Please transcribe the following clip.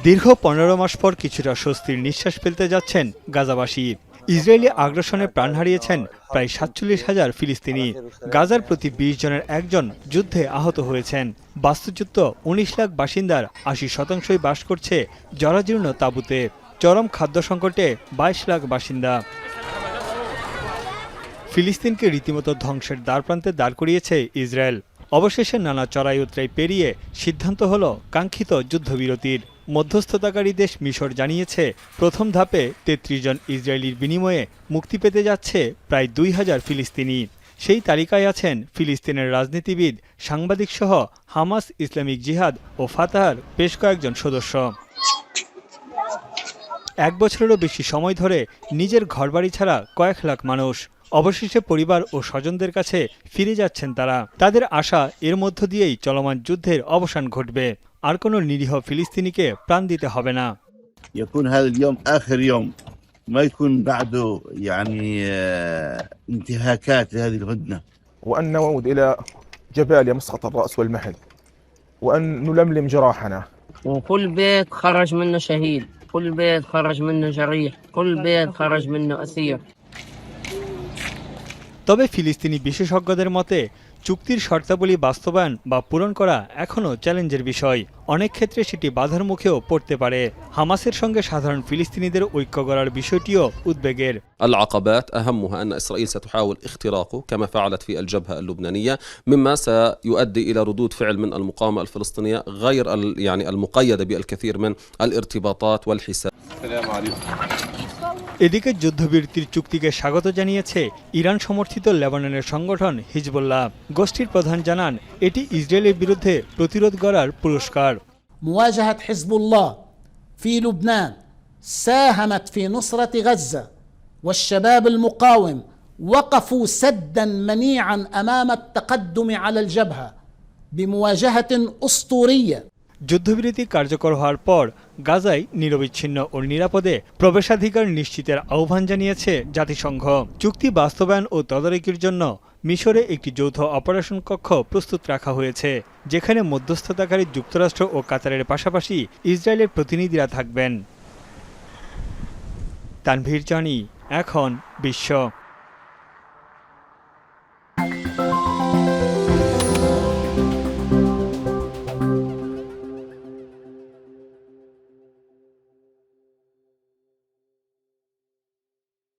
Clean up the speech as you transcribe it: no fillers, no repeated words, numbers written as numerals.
দীর্ঘ ১৫ মাস পর কিছুটা স্বস্তির নিঃশ্বাস ফেলতে যাচ্ছেন গাজাবাসী। ইসরায়েলি আগ্রাসনে প্রাণ হারিয়েছেন প্রায় ৪৭,০০০ ফিলিস্তিনি। গাজার প্রতি ২০ জনের একজন যুদ্ধে আহত হয়েছেন। বাস্তুচ্যুত ১৯ লাখ বাসিন্দার ৮০% বাস করছে জরাজীর্ণ তাঁবুতে। চরম খাদ্য সংকটে ২২ লাখ বাসিন্দা। ফিলিস্তিনকে রীতিমতো ধ্বংসের দ্বারপ্রান্তে দাঁড় করিয়েছে ইসরায়েল। অবশেষে নানা চড়াই উতরাই পেরিয়ে সিদ্ধান্ত হল কাঙ্ক্ষিত যুদ্ধবিরতির। মধ্যস্থতাকারী দেশ মিশর জানিয়েছে, প্রথম ধাপে ৩৩ জন ইসরায়েলির বিনিময়ে মুক্তি পেতে যাচ্ছে প্রায় ২,০০০ ফিলিস্তিনি। সেই তালিকায় আছেন ফিলিস্তিনের রাজনীতিবিদ, সাংবাদিকসহ হামাস, ইসলামিক জিহাদ ও ফাতাহার বেশ কয়েকজন সদস্য। ১ বছরেরও বেশি সময় ধরে নিজের ঘরবাড়ি ছাড়া কয়েক লাখ মানুষ। অবশেষে পরিবার ও স্বজনদের কাছে ফিরে যাচ্ছেন তারা। তাদের আশা, এর মধ্য দিয়েই চলমান যুদ্ধের অবসান ঘটবে, আর কোনো নিরীহ ফিলিস্তিনিকে প্রাণ দিতে হবে না। يكون هذا اليوم آخر يوم ما يكون بعده انتهاكات لهذه الهدنة، وأن نعود إلى جباليا مسقط الرأس والمهد، وأن نلملم جراحنا. وكل بيت خرج منه شهيد، كل بيت خرج منه جريح، كل بيت خرج منه أسير। তবে ফিলিস্তিনি বিশেষজ্ঞদের মতে, চুক্তির শর্তাবলী বাস্তবায়ন বা পূরণ করা এখনও চ্যালেঞ্জের বিষয়। অনেক ক্ষেত্রে সেটি বাধার মুখেও পড়তে পারে। হামাসের সঙ্গে সাধারণ ফিলিস্তিনিদের ঐক্য গড়ার বিষয়টিও উদ্বেগের। العقبات أهمها أن إسرائيل ستحاول اختراقه كما فعلت في الجبهة اللبنانية، مما سيؤدي إلى ردود فعل من المقاومة الفلسطينية غير المقيدة بالكثير من الارتباطات والحساب. السلام عليكم. এদিকে যুদ্ধবিরতির চুক্তিকে স্বাগত জানিয়েছে ইরান সমর্থিত লেবাননের সংগঠন হিজবুল্লাহ। গোষ্ঠীর প্রধান জানান, এটি ইসরায়েলের বিরুদ্ধে প্রতিরোধ গড়ার পুরস্কার। مواجهة حزب الله في لبنان ساهمت في نصرة غزة، والشباب المقاوم وقفوا سدا منيعا أمام التقدم على الجبهة بمواجهة أسطورية। যুদ্ধবিরতি কার্যকর হওয়ার পর গাজায় নিরবিচ্ছিন্ন ও নিরাপদে প্রবেশাধিকার নিশ্চিতের আহ্বান জানিয়েছে জাতিসংঘ। চুক্তি বাস্তবায়ন ও তদারকির জন্য মিশরে একটি যৌথ অপারেশন কক্ষ প্রস্তুত রাখা হয়েছে, যেখানে মধ্যস্থতাকারী যুক্তরাষ্ট্র ও কাতারের পাশাপাশি ইসরায়েলের প্রতিনিধিরা থাকবেন। তানভীর জানি, এখন বিশ্ব।